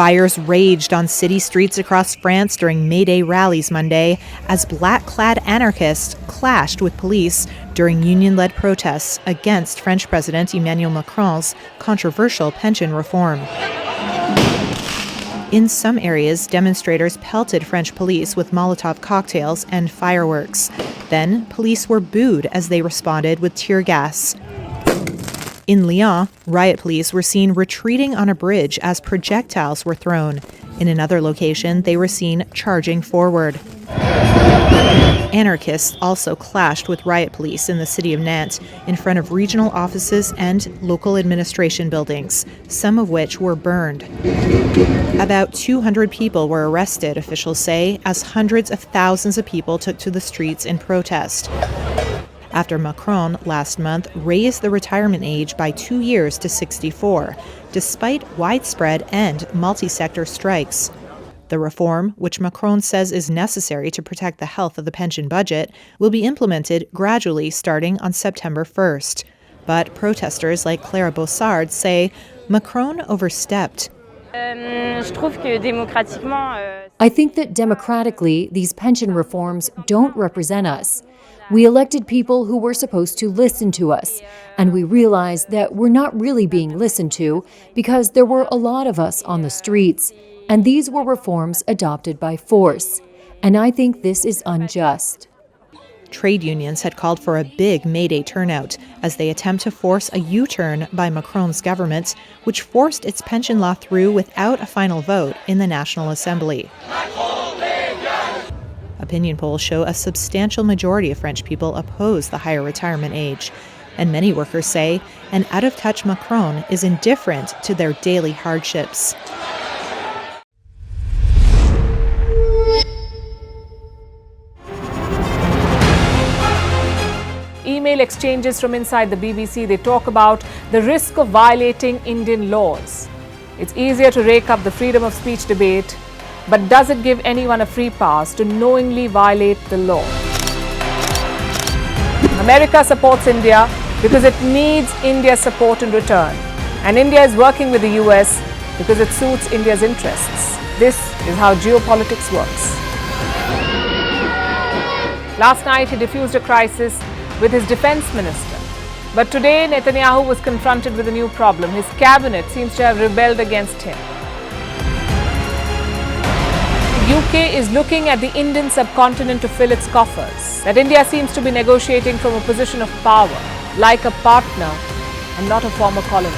Fires raged on city streets across France during May Day rallies Monday as black-clad anarchists clashed with police during union-led protests against French President Emmanuel Macron's controversial pension reform. In some areas, demonstrators pelted French police with Molotov cocktails and fireworks. Then, police were booed as they responded with tear gas. In Lyon, riot police were seen retreating on a bridge as projectiles were thrown. In another location, they were seen charging forward. Anarchists also clashed with riot police in the city of Nantes in front of regional offices and local administration buildings, some of which were burned. About 200 people were arrested, officials say, as hundreds of thousands of people took to the streets in protest. After Macron last month raised the retirement age by 2 years to 64, despite widespread and multi-sector strikes. The reform, which Macron says is necessary to protect the health of the pension budget, will be implemented gradually starting on September 1st. But protesters like Clara Bossard say Macron overstepped. I think that democratically, these pension reforms don't represent us. We elected people who were supposed to listen to us, and we realized that we're not really being listened to because there were a lot of us on the streets, and these were reforms adopted by force. And I think this is unjust. Trade unions had called for a big May Day turnout as they attempt to force a U-turn by Macron's government, which forced its pension law through without a final vote in the National Assembly. Opinion polls show a substantial majority of French people oppose the higher retirement age. And many workers say an out-of-touch Macron is indifferent to their daily hardships. Email exchanges from inside the BBC, they talk about the risk of violating Indian laws. It's easier to rake up the freedom of speech debate, but does it give anyone a free pass to knowingly violate the law? America supports India because it needs India's support in return. And India is working with the US because it suits India's interests. This is how geopolitics works. Last night, he diffused a crisis with his defense minister. But today, Netanyahu was confronted with a new problem. His cabinet seems to have rebelled against him. The UK is looking at the Indian subcontinent to fill its coffers. That India seems to be negotiating from a position of power, like a partner and not a former colony.